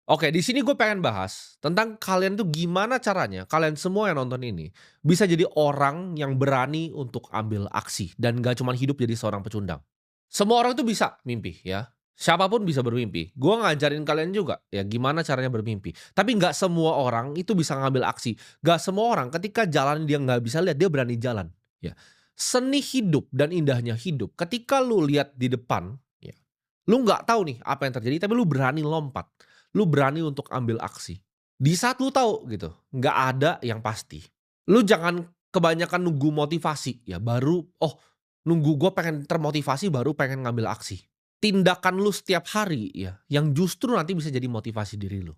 Oke, di sini gue pengen bahas tentang kalian tuh gimana caranya kalian semua yang nonton ini bisa jadi orang yang berani untuk ambil aksi dan gak cuman hidup jadi seorang pecundang. Semua orang tuh bisa mimpi ya, siapapun bisa bermimpi. Gue ngajarin kalian juga ya gimana caranya bermimpi. Tapi nggak semua orang itu bisa ngambil aksi. Nggak semua orang ketika jalan dia nggak bisa lihat, dia berani jalan. Ya, seni hidup dan indahnya hidup ketika lu lihat di depan, ya, lu nggak tahu nih apa yang terjadi, tapi lu berani lompat. Lu berani untuk ambil aksi. Di saat lu tahu gitu, nggak ada yang pasti. Lu jangan kebanyakan nunggu motivasi ya baru, "Oh, nunggu gue pengen termotivasi baru pengen ngambil aksi." Tindakan lu setiap hari ya, yang justru nanti bisa jadi motivasi diri lu.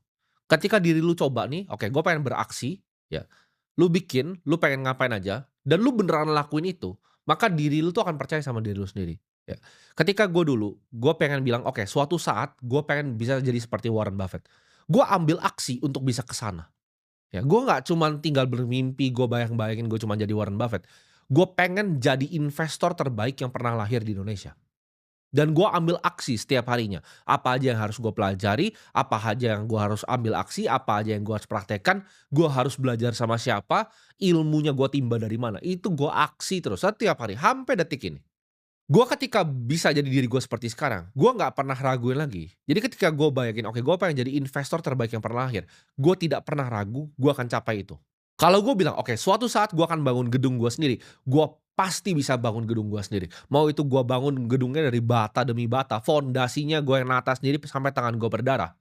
Ketika diri lu coba nih, "Oke, gue pengen beraksi," ya, lu bikin, lu pengen ngapain aja, dan lu beneran lakuin itu, maka diri lu tuh akan percaya sama diri lu sendiri, ya. Ketika gue dulu, gue pengen bilang, "Oke, suatu saat gue pengen bisa jadi seperti Warren Buffett." Gue ambil aksi untuk bisa ke sana, ya. Gue nggak cuman tinggal bermimpi, gue bayang-bayangin gue cuman jadi Warren Buffett. Gue pengen jadi investor terbaik yang pernah lahir di Indonesia. Dan gue ambil aksi setiap harinya. Apa aja yang harus gue pelajari, apa aja yang gue harus ambil aksi, apa aja yang gue harus praktekkan, gue harus belajar sama siapa, ilmunya gue timba dari mana. Itu gue aksi terus setiap hari, sampai detik ini. Gue ketika bisa jadi diri gue seperti sekarang, gue nggak pernah raguin lagi. Jadi ketika gue bayangin, oke gue pengen jadi investor terbaik yang pernah lahir, gue tidak pernah ragu, gue akan capai itu. Kalau gue bilang, oke suatu saat gue akan bangun gedung gue sendiri, gue pasti bisa bangun gedung gue sendiri. Mau itu gue bangun gedungnya dari bata demi bata, fondasinya gue yang nata sendiri sampai tangan gue berdarah.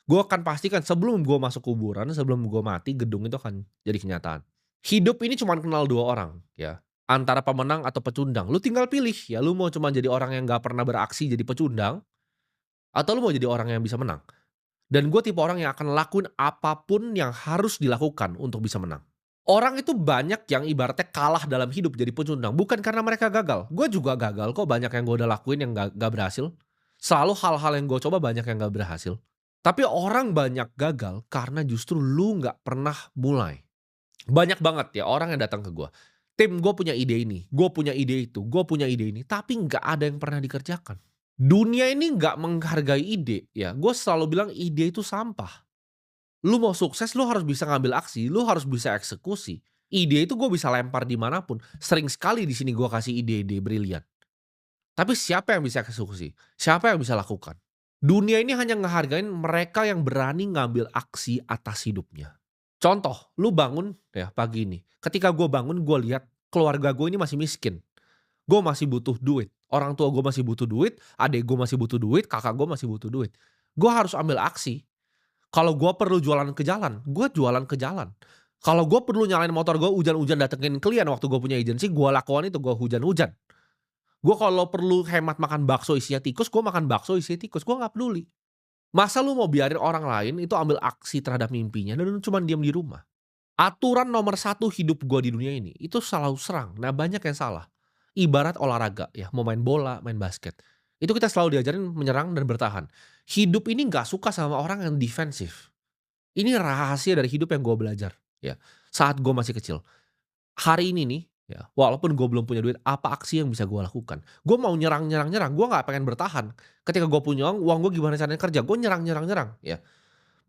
Gue akan pastikan sebelum gue masuk kuburan, sebelum gue mati, gedung itu akan jadi kenyataan. Hidup ini cuma kenal 2 orang, ya, antara pemenang atau pecundang. Lu tinggal pilih, ya lu mau cuma jadi orang yang nggak pernah beraksi jadi pecundang, atau lu mau jadi orang yang bisa menang. Dan gue tipe orang yang akan lakuin apapun yang harus dilakukan untuk bisa menang. Orang itu banyak yang ibaratnya kalah dalam hidup jadi pecundang, bukan karena mereka gagal. Gue juga gagal kok, banyak yang gue udah lakuin yang nggak berhasil. Selalu hal-hal yang gue coba banyak yang nggak berhasil. Tapi orang banyak gagal karena justru lu nggak pernah mulai. Banyak banget ya orang yang datang ke gua, "Tim, gue punya ide ini, gue punya ide itu, gue punya ide ini," tapi nggak ada yang pernah dikerjakan. Dunia ini nggak menghargai ide ya, gue selalu bilang ide itu sampah. Lu mau sukses lu harus bisa ngambil aksi, lu harus bisa eksekusi. Ide itu gue bisa lempar di mana pun, sering sekali di sini gue kasih ide-ide brilian. Tapi siapa yang bisa eksekusi? Siapa yang bisa lakukan? Dunia ini hanya ngehargain mereka yang berani ngambil aksi atas hidupnya. Contoh, lu bangun ya pagi ini, ketika gue bangun gue lihat keluarga gue ini masih miskin, gue masih butuh duit, orang tua gue masih butuh duit, adik gue masih butuh duit, kakak gue masih butuh duit. Gue harus ambil aksi. Kalau gue perlu jualan ke jalan, gue jualan ke jalan. Kalau gue perlu nyalain motor gue hujan-hujan datengin klien waktu gue punya agensi, gue lakukan itu, gue hujan-hujan. Gue kalau perlu hemat makan bakso isinya tikus, gue makan bakso isinya tikus, gue nggak peduli. Masa lu mau biarin orang lain itu ambil aksi terhadap mimpinya dan lu cuman diam di rumah? Aturan nomor satu hidup gue di dunia ini, itu selalu serang. Nah, banyak yang salah. Ibarat olahraga ya, mau main bola, main basket. Itu kita selalu diajarin menyerang dan bertahan. Hidup ini nggak suka sama orang yang defensif. Ini rahasia dari hidup yang gue belajar, ya. Saat gue masih kecil. Hari ini nih, ya, walaupun gue belum punya duit, apa aksi yang bisa gue lakukan? Gue mau nyerang nyerang nyerang, gue nggak pengen bertahan. Ketika gue punya uang, uang gue gimana caranya kerja, gue nyerang nyerang nyerang, ya.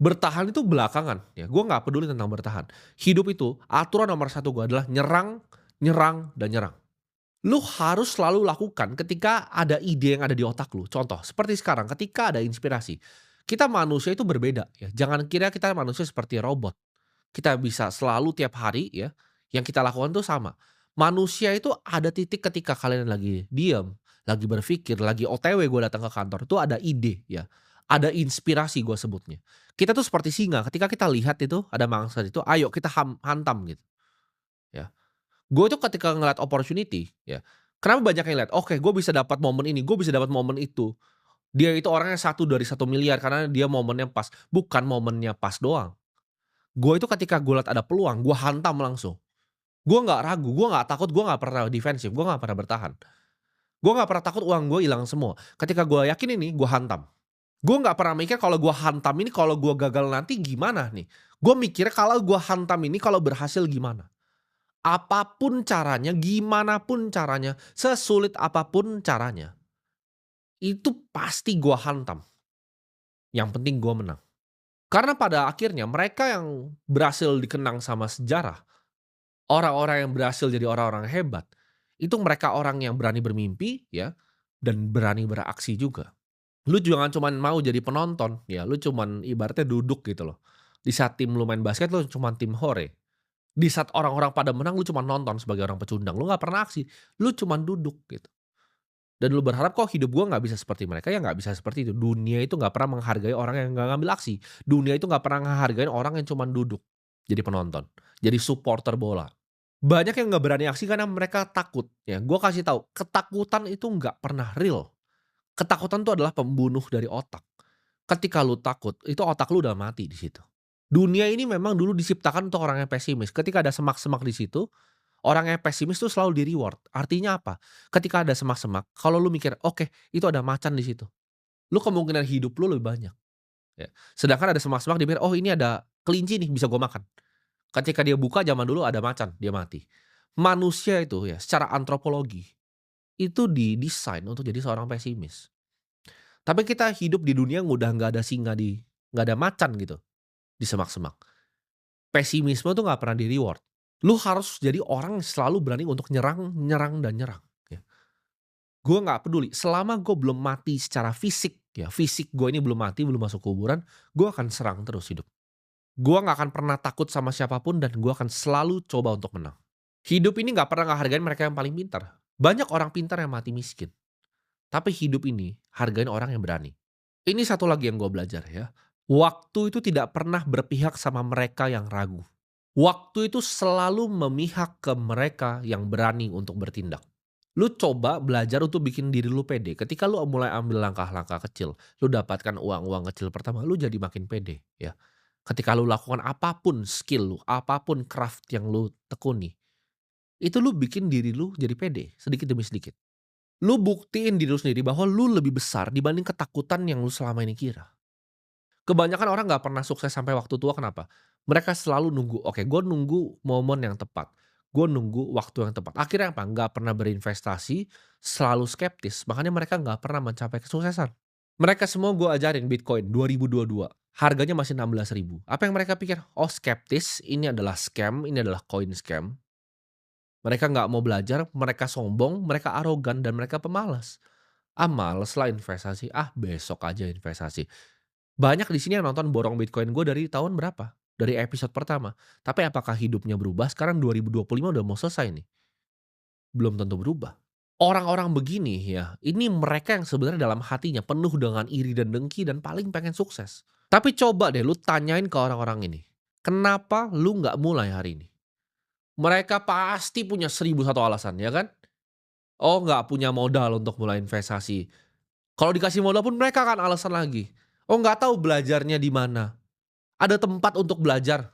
Bertahan itu belakangan, ya, gue nggak peduli tentang bertahan. Hidup itu, aturan nomor satu gue adalah nyerang, nyerang, dan nyerang. Lu harus selalu lakukan ketika ada ide yang ada di otak lu. Contoh, seperti sekarang ketika ada inspirasi. Kita manusia itu berbeda, ya, jangan kira kita manusia seperti robot. Kita bisa selalu tiap hari ya, yang kita lakukan tuh sama. Manusia itu ada titik ketika kalian lagi diem, lagi berpikir, lagi OTW gue datang ke kantor, itu ada ide ya, ada inspirasi gue sebutnya. Kita tuh seperti singa, ketika kita lihat itu ada mangsa itu, ayo kita hantam gitu ya. Gue tuh ketika ngeliat opportunity ya, kenapa banyak yang lihat, oke gue bisa dapat momen ini, gue bisa dapat momen itu. Dia itu orangnya satu dari 1 miliar karena dia momennya pas, bukan momennya pas doang. Gue itu ketika gue lihat ada peluang, gue hantam langsung. Gue nggak ragu, gue nggak takut, gue nggak pernah defensif, gue nggak pernah bertahan. Gue nggak pernah takut uang gue hilang semua. Ketika gue yakin ini, gue hantam. Gue nggak pernah mikir kalau gue hantam ini, kalau gue gagal nanti gimana nih. Gue mikir kalau gue hantam ini, kalau berhasil gimana. Apapun caranya, gimana pun caranya, sesulit apapun caranya, itu pasti gue hantam. Yang penting gue menang. Karena pada akhirnya mereka yang berhasil dikenang sama sejarah, orang-orang yang berhasil jadi orang-orang hebat, itu mereka orang yang berani bermimpi ya, dan berani beraksi juga. Lu jangan cuman mau jadi penonton, ya lu cuman ibaratnya duduk gitu loh. Di saat tim lu main basket lu cuman tim hore. Di saat orang-orang pada menang lu cuma nonton sebagai orang pecundang, lu nggak pernah aksi, lu cuman duduk gitu. Dan lu berharap kok hidup gua nggak bisa seperti mereka, ya nggak bisa seperti itu. Dunia itu nggak pernah menghargai orang yang nggak ngambil aksi. Dunia itu nggak pernah ngehargain orang yang cuman duduk, jadi penonton, jadi supporter bola. Banyak yang nggak berani aksi karena mereka takut, ya. Gua kasih tahu, ketakutan itu nggak pernah real. Ketakutan itu adalah pembunuh dari otak. Ketika lu takut, itu otak lu udah mati di situ. Dunia ini memang dulu diciptakan untuk orang yang pesimis. Ketika ada semak-semak di situ, orang yang pesimis tuh selalu di-reward. Artinya apa? Ketika ada semak-semak, kalau lu mikir, "Oke, itu ada macan di situ." Lu kemungkinan hidup lu lebih banyak, ya. Sedangkan ada semak-semak dia mikir, "Oh, ini ada kelinci nih, bisa gua makan." Ketika dia buka zaman dulu ada macan, dia mati. Manusia itu ya, secara antropologi, itu didesain untuk jadi seorang pesimis. Tapi kita hidup di dunia yang udah nggak ada singa nggak ada macan gitu, di semak-semak. Pesimisme tuh nggak pernah di-reward. Lu harus jadi orang yang selalu berani untuk nyerang, nyerang, dan nyerang, ya. Gue nggak peduli, selama gue belum mati secara fisik, ya, fisik gue ini belum mati, belum masuk kuburan, gue akan serang terus hidup. Gue nggak akan pernah takut sama siapapun dan gue akan selalu coba untuk menang. Hidup ini nggak pernah ngehargain mereka yang paling pintar. Banyak orang pintar yang mati miskin, tapi hidup ini hargain orang yang berani. Ini satu lagi yang gue belajar ya, waktu itu tidak pernah berpihak sama mereka yang ragu. Waktu itu selalu memihak ke mereka yang berani untuk bertindak. Lu coba belajar untuk bikin diri lu pede. Ketika lu mulai ambil langkah-langkah kecil, lu dapatkan uang-uang kecil pertama, lu jadi makin pede ya. Ketika lu lakukan apapun skill lu, apapun craft yang lu tekuni, itu lu bikin diri lu jadi pede sedikit demi sedikit. Lu buktiin diri lu sendiri bahwa lu lebih besar dibanding ketakutan yang lu selama ini kira. Kebanyakan orang nggak pernah sukses sampai waktu tua kenapa? Mereka selalu nunggu, "Oke, gue nunggu momen yang tepat, gue nunggu waktu yang tepat." Akhirnya apa? Nggak pernah berinvestasi, selalu skeptis, makanya mereka nggak pernah mencapai kesuksesan. Mereka semua gue ajarin Bitcoin 2022, harganya masih 16.000. Apa yang mereka pikir? Oh, skeptis, ini adalah scam, ini adalah coin scam. Mereka nggak mau belajar, mereka sombong, mereka arogan, dan mereka pemalas. "Ah, males lah investasi, ah besok aja investasi." Banyak di sini yang nonton borong Bitcoin gue dari tahun berapa? Dari episode pertama. Tapi apakah hidupnya berubah? Sekarang 2025 udah mau selesai nih. Belum tentu berubah. Orang-orang begini ya, ini mereka yang sebenarnya dalam hatinya penuh dengan iri dan dengki dan paling pengen sukses. Tapi coba deh lu tanyain ke orang-orang ini, kenapa lu nggak mulai hari ini? Mereka pasti punya 1.001 alasan, ya kan? Oh, nggak punya modal untuk mulai investasi. Kalau dikasih modal pun mereka akan alasan lagi. Oh, nggak tahu belajarnya di mana. Ada tempat untuk belajar.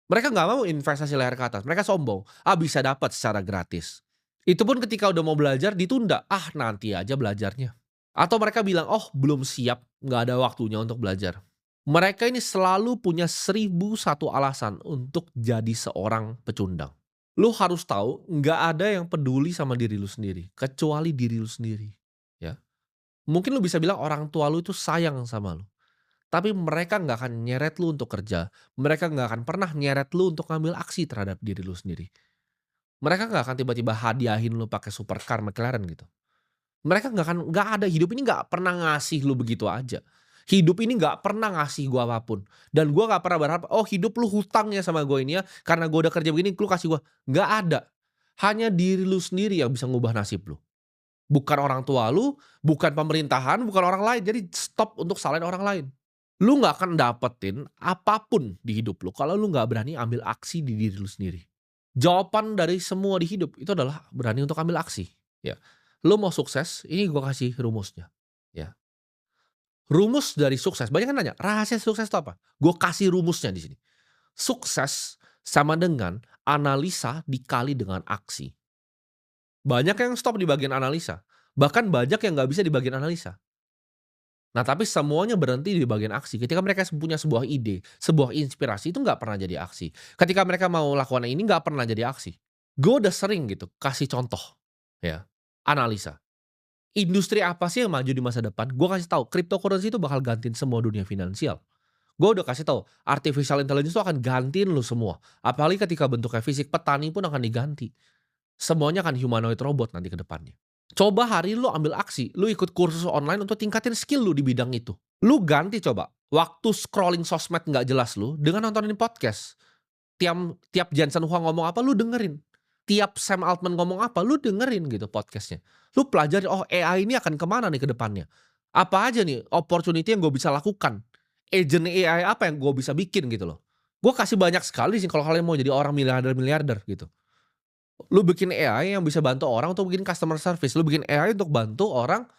Mereka nggak mau investasi layar ke atas, mereka sombong, "Ah, bisa dapat secara gratis." Itu pun ketika udah mau belajar ditunda, "Ah, nanti aja belajarnya." Atau mereka bilang, "Oh, belum siap, nggak ada waktunya untuk belajar." Mereka ini selalu punya 1.001 alasan untuk jadi seorang pecundang. Lu harus tahu, nggak ada yang peduli sama diri lu sendiri, kecuali diri lu sendiri, ya. Mungkin lu bisa bilang orang tua lu itu sayang sama lu. Tapi mereka nggak akan nyeret lu untuk kerja, mereka nggak akan pernah nyeret lu untuk ngambil aksi terhadap diri lu sendiri. Mereka nggak akan tiba-tiba hadiahin lu pakai supercar McLaren gitu. Mereka nggak ada, hidup ini nggak pernah ngasih lu begitu aja. Hidup ini nggak pernah ngasih gua apapun. Dan gua nggak pernah berharap, "Oh, hidup lu hutang ya sama gua ini ya, karena gua udah kerja begini lu kasih gua." Nggak ada. Hanya diri lu sendiri yang bisa ngubah nasib lu. Bukan orang tua lu, bukan pemerintahan, bukan orang lain. Jadi stop untuk salahin orang lain. Lu nggak akan dapetin apapun di hidup lu kalau lu nggak berani ambil aksi di diri lu sendiri. Jawaban dari semua di hidup itu adalah berani untuk ambil aksi, ya. Lu mau sukses, ini gua kasih rumusnya, ya. Rumus dari sukses, banyak yang nanya, "Rahasia sukses itu apa?" Gua kasih rumusnya di sini. Sukses sama dengan analisa dikali dengan aksi. Banyak yang stop di bagian analisa, bahkan banyak yang nggak bisa di bagian analisa. Nah, tapi semuanya berhenti di bagian aksi. Ketika mereka punya sebuah ide, sebuah inspirasi itu nggak pernah jadi aksi. Ketika mereka mau lakukan ini nggak pernah jadi aksi. Gue udah sering gitu kasih contoh, ya, analisa. Industri apa sih yang maju di masa depan? Gue kasih tahu, cryptocurrency itu bakal gantiin semua dunia finansial. Gue udah kasih tahu, artificial intelligence itu akan gantiin lu semua. Apalagi ketika bentuknya fisik, petani pun akan diganti. Semuanya akan humanoid robot nanti ke depannya. Coba hari ini lu ambil aksi, lu ikut kursus online untuk tingkatin skill lu di bidang itu. Lu ganti coba, waktu scrolling sosmed nggak jelas lu, dengan nontonin podcast. Tiap Jensen Huang ngomong apa, lu dengerin. Tiap Sam Altman ngomong apa, lu dengerin gitu podcastnya. Lu pelajari, oh AI ini akan kemana nih ke depannya. Apa aja nih opportunity yang gue bisa lakukan. Agent AI apa yang gue bisa bikin gitu loh. Gue kasih banyak sekali sih kalau kalian mau jadi orang miliarder-miliarder gitu. Lu bikin AI yang bisa bantu orang untuk bikin customer service. Lu bikin AI untuk bantu orang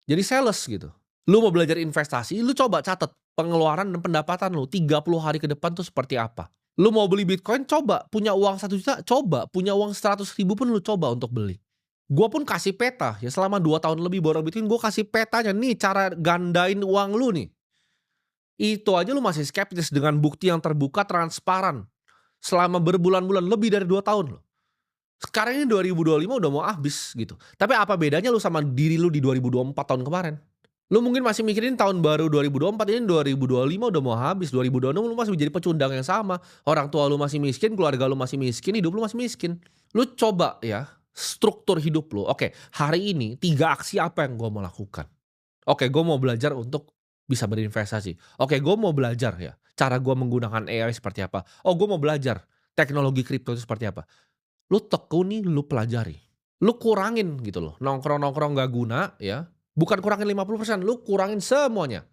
jadi sales gitu. Lu mau belajar investasi, lu coba catat pengeluaran dan pendapatan lu 30 hari ke depan tuh seperti apa. Lu mau beli Bitcoin, coba. Punya uang 1 juta, coba. Punya uang 100 ribu pun lu coba untuk beli. Gua pun kasih peta, ya selama 2 tahun lebih borong Bitcoin, gua kasih petanya, nih cara gandain uang lu nih. Itu aja lu masih skeptis dengan bukti yang terbuka, transparan. Selama berbulan-bulan, lebih dari 2 tahun loh. Sekarang ini 2025 udah mau habis gitu. Tapi apa bedanya lu sama diri lu di 2024 tahun kemarin? Lu mungkin masih mikirin tahun baru 2024, ini 2025 udah mau habis, 2026 lu masih menjadi pecundang yang sama. Orang tua lu masih miskin, keluarga lu masih miskin, hidup lu masih miskin. Lu coba ya, struktur hidup lu. Oke, hari ini 3 aksi apa yang gua mau lakukan? Oke, gue mau belajar untuk bisa berinvestasi. Oke, gue mau belajar ya, cara gue menggunakan AI seperti apa. Oh, gue mau belajar teknologi kripto itu seperti apa. Lu tekuni, lu pelajari. Lu kurangin gitu loh, nongkrong-nongkrong nggak guna ya. Bukan kurangin 50%, lu kurangin semuanya.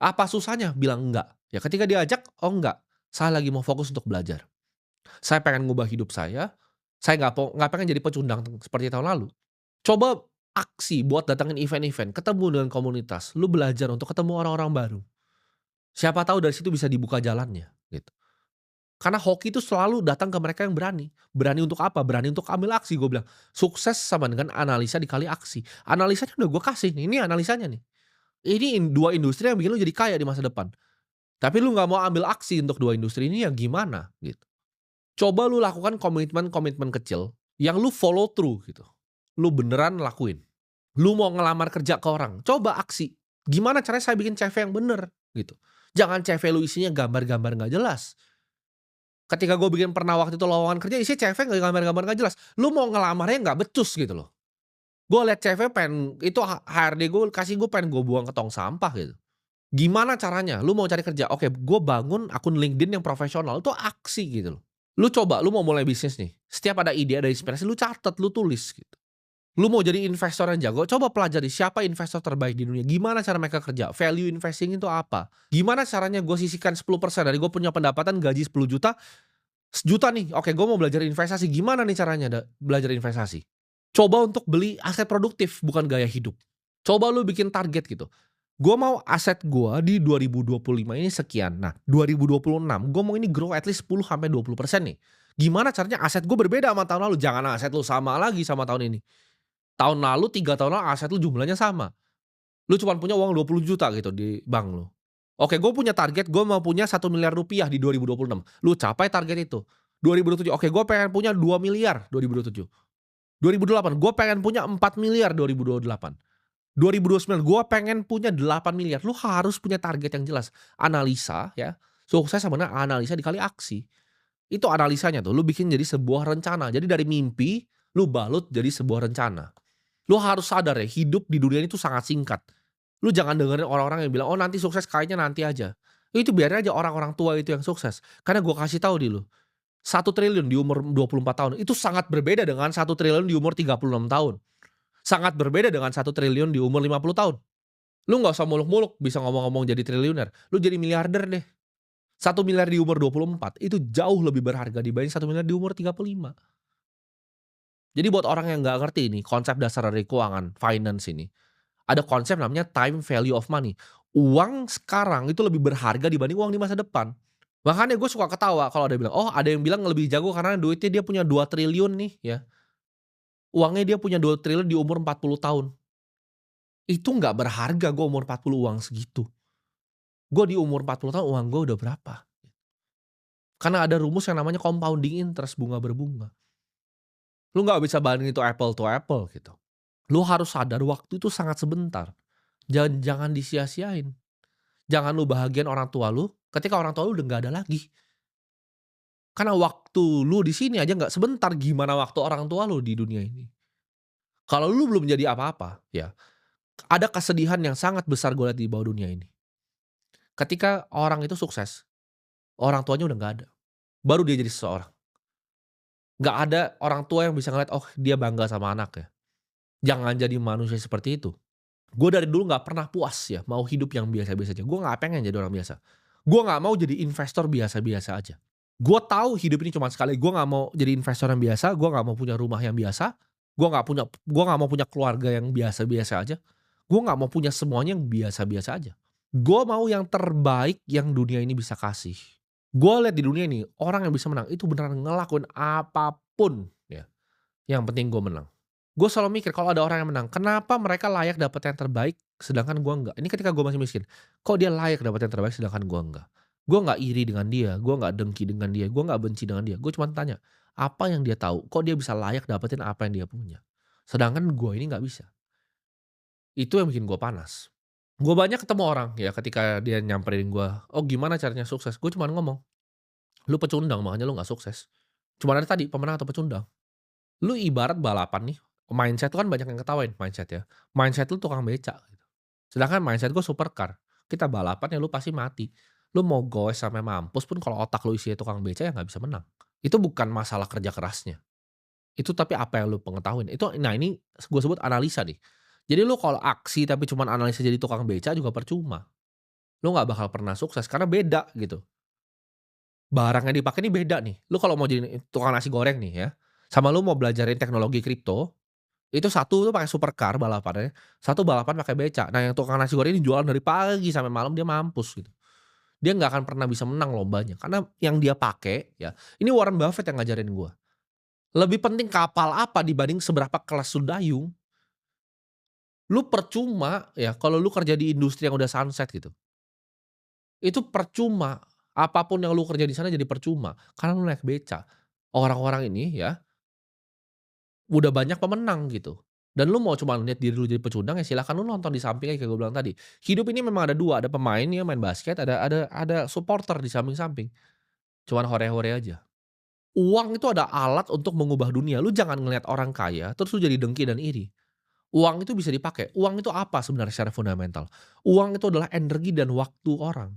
Apa susahnya? Bilang enggak. Ya ketika diajak, oh enggak, saya lagi mau fokus untuk belajar. Saya pengen ngubah hidup saya nggak pengen jadi pecundang seperti tahun lalu. Coba aksi buat datangin event-event, ketemu dengan komunitas, lu belajar untuk ketemu orang-orang baru. Siapa tahu dari situ bisa dibuka jalannya, gitu. Karena hoki itu selalu datang ke mereka yang berani. Berani untuk apa? Berani untuk ambil aksi, gue bilang. Sukses sama dengan analisa dikali aksi. Analisanya udah gue kasih nih, ini analisanya nih. Ini 2 industri yang bikin lu jadi kaya di masa depan. Tapi lu nggak mau ambil aksi untuk 2 industri ini, ya gimana, gitu. Coba lu lakukan komitmen-komitmen kecil yang lu follow through gitu. Lu beneran lakuin. Lu mau ngelamar kerja ke orang, coba aksi. Gimana caranya saya bikin CV yang bener gitu. Jangan CV lu isinya gambar-gambar nggak jelas. Ketika gue bikin pernah waktu itu lowongan kerja isinya CV nggak gambar-gambar nggak jelas. Lu mau ngelamarnya nggak becus gitu loh. Gue liat CV pengen itu HRD gue kasih gue pengen gue buang ke tong sampah gitu. Gimana caranya? Lu mau cari kerja, oke gue bangun akun LinkedIn yang profesional, itu aksi gitu loh. Lu coba, lu mau mulai bisnis nih, setiap ada ide, ada inspirasi, lu catat, lu tulis gitu. Lu mau jadi investor yang jago, coba pelajari siapa investor terbaik di dunia, gimana cara mereka kerja, value investing itu apa, gimana caranya gue sisihkan 10% dari gue punya pendapatan gaji 10 juta, sejuta nih, oke gue mau belajar investasi, gimana nih caranya belajar investasi. Coba untuk beli aset produktif, bukan gaya hidup. Coba lu bikin target gitu. Gue mau aset gue di 2025 ini sekian. Nah, 2026 gue mau ini grow at least 10-20% nih. Gimana caranya aset gue berbeda sama tahun lalu? Jangan aset lu sama lagi sama tahun ini. Tahun lalu 3 tahun lalu aset lu jumlahnya sama. Lu cuma punya uang 20 juta gitu di bank lu. Oke, gue punya target gue mau punya 1 miliar rupiah di 2026. Lu capai target itu. 2027, oke gue pengen punya 2 miliar 2027. 2028, gue pengen punya 4 miliar 2028. 2029, gue pengen punya 8 miliar. Lu harus punya target yang jelas. Analisa ya, sukses sama dengan analisa dikali aksi. Itu analisanya tuh, lu bikin jadi sebuah rencana. Jadi dari mimpi, lu balut jadi sebuah rencana. Lu harus sadar ya, hidup di dunia ini tuh sangat singkat. Lu jangan dengerin orang-orang yang bilang, "Oh nanti sukses kayaknya nanti aja." Itu biarin aja orang-orang tua itu yang sukses. Karena gue kasih tahu di lu, 1 triliun di umur 24 tahun, itu sangat berbeda dengan 1 triliun di umur 36 tahun. Sangat berbeda dengan 1 triliun di umur 50 tahun. Lu nggak usah muluk-muluk bisa ngomong-ngomong jadi triliuner, lu jadi miliarder deh. 1 miliar di umur 24 itu jauh lebih berharga dibanding 1 miliar di umur 35. Jadi buat orang yang nggak ngerti ini konsep dasar dari keuangan, finance ini, ada konsep namanya time value of money. Uang sekarang itu lebih berharga dibanding uang di masa depan. Makanya gue suka ketawa kalau ada yang bilang, "Oh ada yang bilang lebih jago karena duitnya dia punya 2 triliun nih ya, uangnya dia punya 2 triliun di umur 40 tahun." Itu nggak berharga gue umur 40 uang segitu. Gue di umur 40 tahun uang gue udah berapa. Karena ada rumus yang namanya compounding interest, bunga berbunga. Lu nggak bisa bandingin itu apple to apple gitu. Lu harus sadar waktu itu sangat sebentar. Jangan jangan disia-siain. Jangan lu bahagiain orang tua lu, ketika orang tua lu udah nggak ada lagi. Karena waktu lu di sini aja nggak sebentar, gimana waktu orang tua lu di dunia ini. Kalau lu belum jadi apa-apa, ya, ada kesedihan yang sangat besar gue lihat di bawah dunia ini. Ketika orang itu sukses, orang tuanya udah nggak ada, baru dia jadi seseorang. Nggak ada orang tua yang bisa ngeliat, oh dia bangga sama anaknya. Jangan jadi manusia seperti itu. Gue dari dulu nggak pernah puas ya, mau hidup yang biasa-biasa aja. Gue nggak pengen jadi orang biasa. Gue nggak mau jadi investor biasa-biasa aja. Gue tahu hidup ini cuma sekali. Gue nggak mau jadi investor yang biasa. Gue nggak mau punya rumah yang biasa. Gue nggak mau punya keluarga yang biasa-biasa aja. Gue nggak mau punya semuanya yang biasa-biasa aja. Gue mau yang terbaik yang dunia ini bisa kasih. Gue lihat di dunia ini orang yang bisa menang itu beneran ngelakuin apapun ya. Yang penting gue menang. Gue selalu mikir kalau ada orang yang menang, kenapa mereka layak dapat yang terbaik sedangkan gue enggak? Ini ketika gue masih miskin, kok dia layak dapat yang terbaik sedangkan gue enggak? Gue nggak iri dengan dia, gue nggak dengki dengan dia, gue nggak benci dengan dia. Gue cuma tanya, apa yang dia tahu? Kok dia bisa layak dapetin apa yang dia punya? Sedangkan gue ini nggak bisa. Itu yang bikin gue panas. Gue banyak ketemu orang ya ketika dia nyamperin gue, oh gimana caranya sukses? Gue cuma ngomong, lu pecundang makanya lu nggak sukses. Cuma ada tadi pemenang atau pecundang. Lu ibarat balapan nih, mindset tuh kan banyak yang ketawain mindset ya. Mindset lu tukang beca gitu. Sedangkan mindset gue supercar. Kita balapan ya lu pasti mati. Lu mau goes sampai mampus pun kalau otak lu isinya tukang beca ya nggak bisa menang. Itu bukan masalah kerja kerasnya. Itu tapi apa yang lu pengetahuin. Itu nah ini gue sebut analisa nih. Jadi lu kalau aksi tapi cuman analisa jadi tukang beca juga percuma. Lu nggak bakal pernah sukses karena beda gitu. Barang yang dipakai ini beda nih. Lu kalau mau jadi tukang nasi goreng nih ya, sama lu mau belajarin teknologi kripto, itu satu tuh pakai supercar balapannya, satu balapan pakai beca. Nah yang tukang nasi goreng ini jualan dari pagi sampai malam dia mampus gitu. Dia nggak akan pernah bisa menang lombanya karena yang dia pakai ya, ini Warren Buffett yang ngajarin gua. Lebih penting kapal apa dibanding seberapa kelas lu dayung. Lu percuma ya kalau lu kerja di industri yang udah sunset gitu. Itu percuma. Apapun yang lu kerja di sana jadi percuma karena lu naik beca. Orang-orang ini ya udah banyak pemenang gitu. Dan lu mau cuma lihat diri lu jadi pecundang ya silakan lu nonton di samping kayak gue bilang tadi. Hidup ini memang ada 2 ada pemain ya main basket, ada supporter di samping-samping. Cuman hore-hore aja. Uang itu ada alat untuk mengubah dunia. Lu jangan ngelihat orang kaya terus lu jadi dengki dan iri. Uang itu bisa dipakai. Uang itu apa sebenarnya secara fundamental? Uang itu adalah energi dan waktu orang.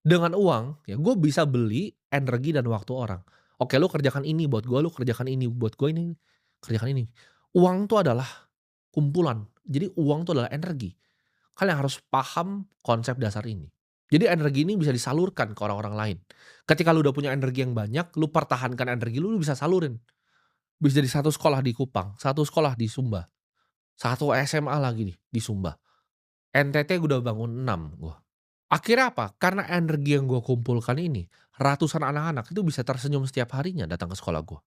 Dengan uang, ya gue bisa beli energi dan waktu orang. Oke, lu kerjakan ini buat gue, lu kerjakan ini buat gue, ini kerjakan ini. Uang tuh adalah kumpulan. Jadi uang tuh adalah energi. Kalian harus paham konsep dasar ini. Jadi energi ini bisa disalurkan ke orang-orang lain. Ketika lu udah punya energi yang banyak, lu pertahankan energi lu bisa salurin. Bisa jadi satu sekolah di Kupang, satu sekolah di Sumba, satu SMA lagi nih di Sumba. NTT udah bangun 6 gua. Akhirnya apa? Karena energi yang gue kumpulkan ini, ratusan anak-anak itu bisa tersenyum setiap harinya datang ke sekolah gue.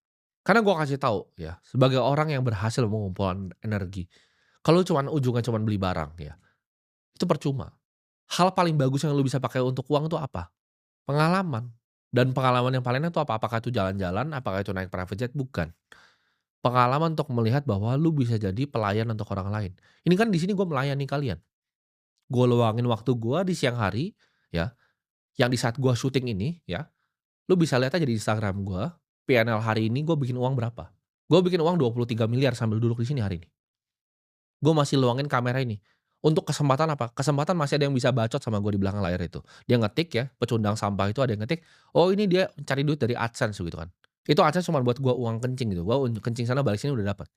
Karena gue kasih tahu ya, sebagai orang yang berhasil mengumpulkan energi, kalau cuman ujungnya cuman beli barang ya, itu percuma. Hal paling bagus yang lu bisa pakai untuk uang itu apa? Pengalaman. Dan pengalaman yang paling enak itu apa? Apakah itu jalan-jalan? Apakah itu naik private jet? Bukan. Pengalaman untuk melihat bahwa lu bisa jadi pelayan untuk orang lain. Ini kan di sini gue melayani kalian. Gue luangin waktu gue di siang hari, ya, yang di saat gue syuting ini, ya, lu bisa lihat aja di Instagram gue, PNL hari ini gue bikin uang berapa. Gue bikin uang 23 miliar sambil duduk di sini hari ini. Gue masih luangin kamera ini. Untuk kesempatan apa? Kesempatan masih ada yang bisa bacot sama gue di belakang layar itu. Dia ngetik ya, pecundang sampah itu ada yang ngetik, oh ini dia cari duit dari AdSense gitu kan. Itu AdSense cuma buat gue uang kencing gitu. Gue kencing sana balik sini udah dapat.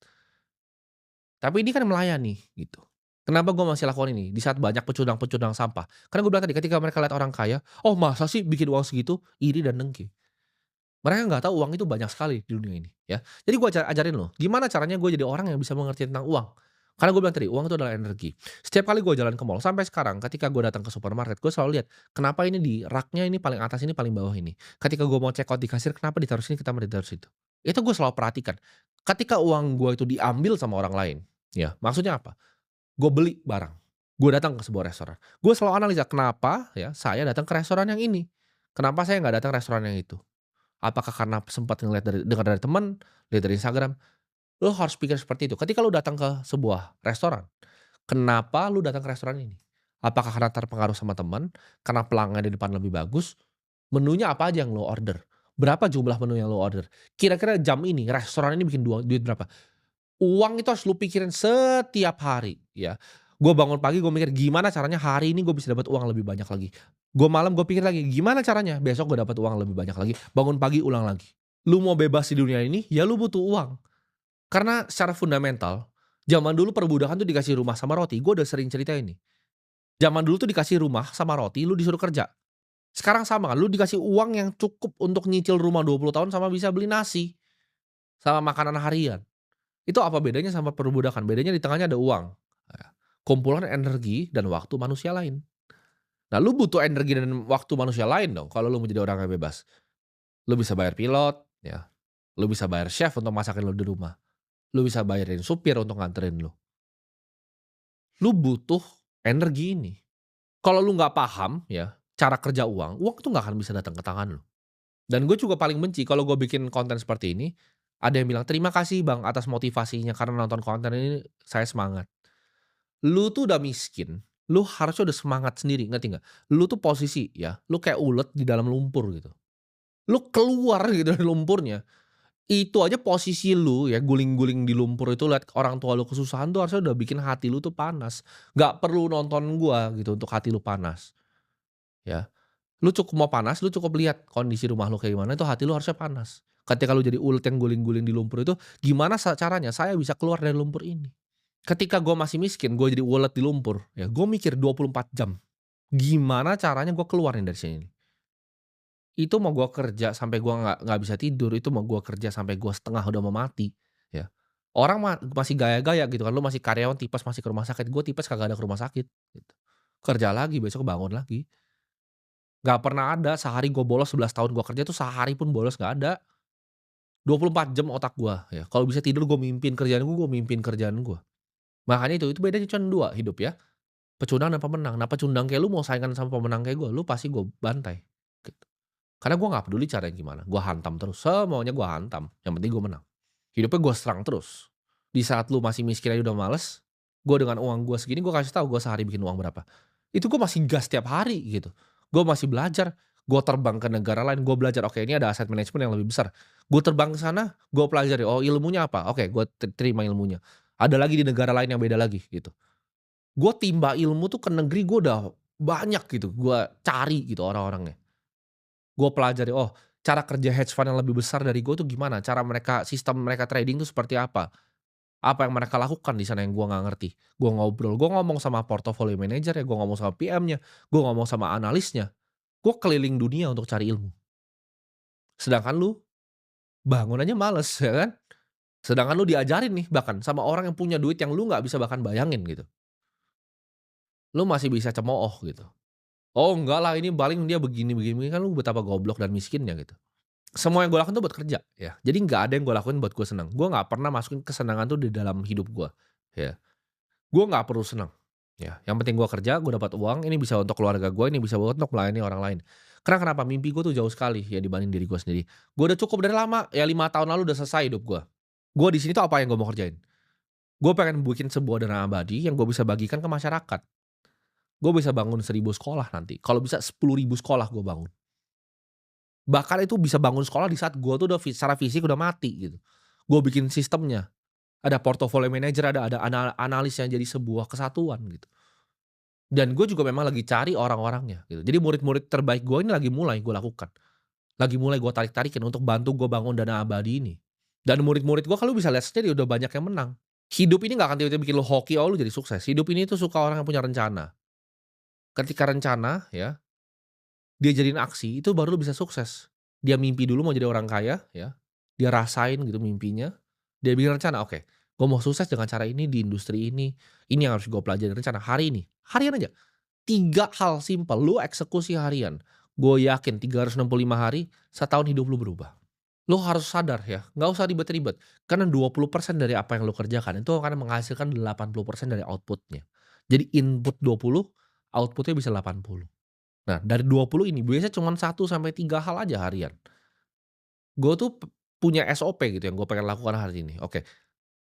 Tapi ini kan melayani gitu. Kenapa gue masih lakukan ini? Di saat banyak pecundang-pecundang sampah. Karena gue bilang tadi ketika mereka lihat orang kaya, oh masa sih bikin uang segitu? Iri dan dengki. Mereka nggak tahu uang itu banyak sekali di dunia ini ya. Jadi gue ajarin loh, gimana caranya gue jadi orang yang bisa mengerti tentang uang. Karena gue bilang tadi, uang itu adalah energi. Setiap kali gue jalan ke mall, sampai sekarang ketika gue datang ke supermarket, gue selalu lihat, kenapa ini di raknya ini paling atas ini paling bawah ini. Ketika gue mau check out di kasir, kenapa ditaruh sini, kenapa ditaruh situ. Itu gue selalu perhatikan. Ketika uang gue itu diambil sama orang lain, ya maksudnya apa? Gue beli barang, gue datang ke sebuah restoran. Gue selalu analisa kenapa ya saya datang ke restoran yang ini. Kenapa saya nggak datang ke restoran yang itu? Apakah karena sempat ngeliat dari dengar dari teman, lihat dari Instagram? Lo harus pikir seperti itu. Ketika lo datang ke sebuah restoran, kenapa lo datang ke restoran ini? Apakah karena terpengaruh sama teman, karena pelanggan di depan lebih bagus, menunya apa aja yang lo order, berapa jumlah menu yang lo order, kira-kira jam ini restoran ini bikin duit berapa. Uang itu harus lu pikirin setiap hari ya. Gue bangun pagi gue mikir, "Gimana caranya hari ini gue bisa dapat uang lebih banyak lagi?" Gue malam gue pikir lagi, "Gimana caranya besok gue dapat uang lebih banyak lagi?" Bangun pagi ulang lagi. Lu mau bebas di dunia ini, ya lu butuh uang. Karena secara fundamental, zaman dulu perbudakan tuh dikasih rumah sama roti, gue udah sering cerita ini. Zaman dulu tuh dikasih rumah sama roti, lu disuruh kerja. Sekarang sama kan, lu dikasih uang yang cukup untuk nyicil rumah 20 tahun sama bisa beli nasi, sama makanan harian. Itu apa bedanya sama perbudakan? Bedanya di tengahnya ada uang, ya. Kumpulan energi dan waktu manusia lain. Nah, lu butuh energi dan waktu manusia lain dong kalau lu mau jadi orang yang bebas. Lu bisa bayar pilot, ya. Lu bisa bayar chef untuk masakin lu di rumah. Lu bisa bayarin supir untuk nganterin lu. Lu butuh energi ini. Kalau lu nggak paham ya, cara kerja uang, uang tuh nggak akan bisa datang ke tangan lu. Dan gue juga paling benci kalau gue bikin konten seperti ini, ada yang bilang, "Terima kasih Bang atas motivasinya karena nonton konten ini saya semangat." Lu tuh udah miskin, lu harusnya udah semangat sendiri, ngerti nggak? Lu tuh posisi ya, lu kayak ulet di dalam lumpur gitu. Lu keluar gitu dari lumpurnya, itu aja posisi lu ya guling-guling di lumpur itu lihat orang tua lu kesusahan tuh harusnya udah bikin hati lu tuh panas. Nggak perlu nonton gua gitu untuk hati lu panas, ya. Lu cukup mau panas, lu cukup lihat kondisi rumah lu kayak gimana, itu hati lu harusnya panas. Ketika lu jadi ulet yang guling-guling di lumpur itu, gimana caranya saya bisa keluar dari lumpur ini? Ketika gue masih miskin, gue jadi ulet di lumpur, ya gue mikir 24 jam, gimana caranya gue keluar nih dari sini. Itu mau gue kerja sampai gue nggak bisa tidur, itu mau gue kerja sampai gue setengah udah mau mati, ya. Orang masih gaya-gaya gitu kan, lu masih karyawan tipes masih ke rumah sakit, gue tipes kagak ada ke rumah sakit, gitu. Kerja lagi, besok bangun lagi. Nggak pernah ada sehari gue bolos 11 tahun gue kerja tuh sehari pun bolos nggak ada. 24 jam otak gue ya, kalau bisa tidur gue mimpin kerjaan gue mimpin kerjaan gue. Makanya itu bedanya cuma 2 hidup ya. Pecundang dan pemenang. Nah, pecundang kayak lu mau saingan sama pemenang kayak gue, lu pasti gue bantai, gitu. Karena gue nggak peduli caranya gimana, gue hantam terus, semuanya gue hantam, yang penting gue menang. Hidupnya gue serang terus. Di saat lu masih miskin aja udah males, gue dengan uang gue segini gue kasih tahu gue sehari bikin uang berapa. Itu gue masih gas tiap hari gitu. Gue masih belajar, gue terbang ke negara lain, gue belajar, oke ini ada aset manajemen yang lebih besar. Gue terbang ke sana, gue pelajari, oh ilmunya apa, oke gue terima ilmunya. Ada lagi di negara lain yang beda lagi gitu. Gue timba ilmu tuh ke negeri gue udah banyak gitu, gue cari gitu orang-orangnya. Gue pelajari, oh cara kerja hedge fund yang lebih besar dari gue tuh gimana, cara mereka sistem mereka trading tuh seperti apa yang mereka lakukan di sana yang gue nggak ngerti. Gue ngobrol, gue ngomong sama portfolio manager ya, gue ngomong sama PM-nya, gue ngomong sama analisnya, gue keliling dunia untuk cari ilmu. Sedangkan lu bangun aja males ya kan, sedangkan lu diajarin nih bahkan sama orang yang punya duit yang lu nggak bisa bahkan bayangin gitu. Lu masih bisa cemooh gitu. "Oh enggak lah ini paling dia begini begini begini," kan lu betapa goblok dan miskinnya gitu. Semua yang gue lakukan tuh buat kerja ya, jadi nggak ada yang gue lakuin buat gue senang. Gue nggak pernah masukin kesenangan tuh di dalam hidup gue, ya. Gue nggak perlu senang, ya. Yang penting gue kerja, gue dapat uang, ini bisa untuk keluarga gue, ini bisa untuk melayani orang lain. Karena kenapa? Mimpi gue tuh jauh sekali ya dibanding diri gue sendiri. Gue udah cukup dari lama, ya 5 tahun lalu udah selesai hidup gue. Gue di sini tuh apa yang gue mau kerjain? Gue pengen bikin sebuah dana abadi yang gue bisa bagikan ke masyarakat. Gue bisa bangun 1.000 sekolah nanti, kalau bisa 10.000 sekolah gue bangun. Bahkan itu bisa bangun sekolah di saat gue tuh udah secara fisik udah mati gitu. Gue bikin sistemnya, ada portfolio manager, ada analis yang jadi sebuah kesatuan gitu. Dan gue juga memang lagi cari orang-orangnya gitu. Jadi murid-murid terbaik gue ini lagi mulai gue lakukan. Lagi mulai gue tarik-tarikin untuk bantu gue bangun dana abadi ini. Dan murid-murid gue kalau bisa lihat sendiri udah banyak yang menang. Hidup ini nggak akan tiba-tiba bikin lo hoki, oh lu jadi sukses. Hidup ini tuh suka orang yang punya rencana. Ketika rencana ya, dia jadiin aksi, itu baru lu bisa sukses. Dia mimpi dulu mau jadi orang kaya ya, dia rasain gitu mimpinya, dia bikin rencana, "Oke, gue mau sukses dengan cara ini di industri ini yang harus gue pelajari." Rencana hari ini, harian aja, 3 hal simpel, lu eksekusi harian. Gue yakin 365 hari, setahun hidup lu berubah. Lu harus sadar ya, nggak usah ribet-ribet, karena 20% dari apa yang lu kerjakan itu akan menghasilkan 80% dari output-nya. Jadi input 20, output-nya bisa 80. Nah, dari 20 ini biasanya cuman 1 sampai 3 hal aja harian. Gue tuh punya SOP gitu yang gue pengen lakukan hari ini. Oke,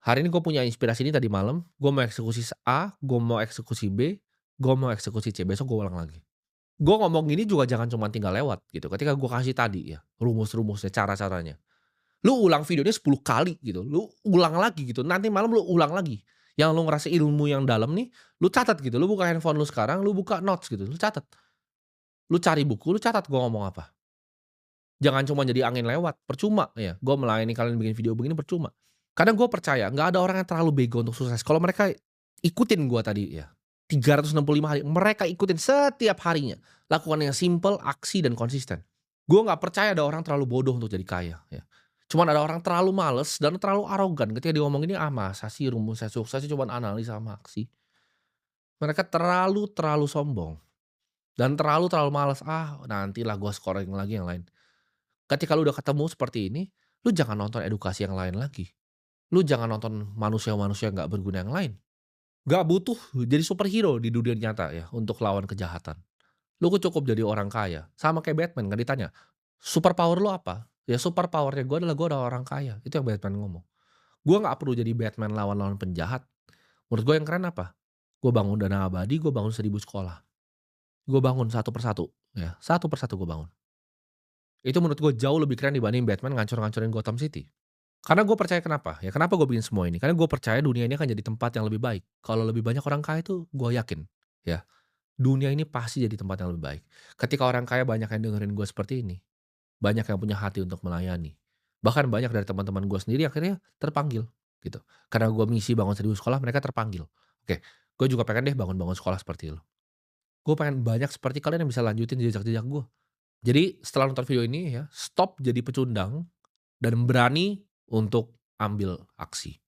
hari ini gue punya inspirasi ini tadi malam, gue mau eksekusi A, gue mau eksekusi B, Gue mau eksekusi C, besok gue ulang lagi. Gue ngomong gini juga jangan cuma tinggal lewat gitu, ketika gue kasih tadi ya, rumus-rumusnya, cara-caranya. Lu ulang videonya 10 kali gitu, lu ulang lagi gitu, nanti malam lu ulang lagi. Yang lu ngerasa ilmu yang dalam nih, lu catat gitu, lu buka handphone lu sekarang, lu buka notes gitu, lu catat. Lu cari buku, lu catat gua ngomong apa. Jangan cuma jadi angin lewat, percuma ya, gua melayani kalian bikin video begini percuma. Kadang gua percaya nggak ada orang yang terlalu bego untuk sukses. Kalau mereka ikutin gua tadi ya, 365 hari, mereka ikutin setiap harinya. Lakukan yang simple, aksi, dan konsisten. Gua nggak percaya ada orang terlalu bodoh untuk jadi kaya ya. Cuman ada orang terlalu males dan terlalu arogan ketika dia ngomong ini, "Ah, masa sih rumusnya sukses itu cuman analisa sama aksi." Mereka terlalu sombong dan terlalu malas, "Ah, nantilah gua scoring lagi yang lain." Ketika lu udah ketemu seperti ini, lu jangan nonton edukasi yang lain lagi. Lu jangan nonton manusia-manusia yang nggak berguna yang lain. Nggak butuh jadi superhero di dunia nyata ya untuk lawan kejahatan. Lu cukup jadi orang kaya, sama kayak Batman kan ditanya, "Super power lu apa?" "Ya super power-nya gue adalah orang kaya." Itu yang Batman ngomong. Gua nggak perlu jadi Batman lawan-lawan penjahat. Menurut gue yang keren apa? Gue bangun Dana Abadi, gue bangun 1.000 sekolah. Gue bangun satu persatu, ya, satu persatu gue bangun. Itu menurut gue jauh lebih keren dibanding Batman ngancur-ngancurin Gotham City. Karena gue percaya kenapa? Ya kenapa gue bikin semua ini? Karena gue percaya dunia ini akan jadi tempat yang lebih baik. Kalau lebih banyak orang kaya itu gue yakin, ya, dunia ini pasti jadi tempat yang lebih baik. Ketika orang kaya banyak yang dengerin gue seperti ini, banyak yang punya hati untuk melayani. Bahkan banyak dari teman-teman gue sendiri akhirnya terpanggil, gitu. Karena gue misi bangun 1.000 sekolah, mereka terpanggil. Oke, gue juga pengen deh bangun-bangun sekolah seperti lo. Gue pengen banyak seperti kalian yang bisa lanjutin jejak-jejak gue. Jadi setelah nonton video ini ya, stop jadi pecundang dan berani untuk ambil aksi.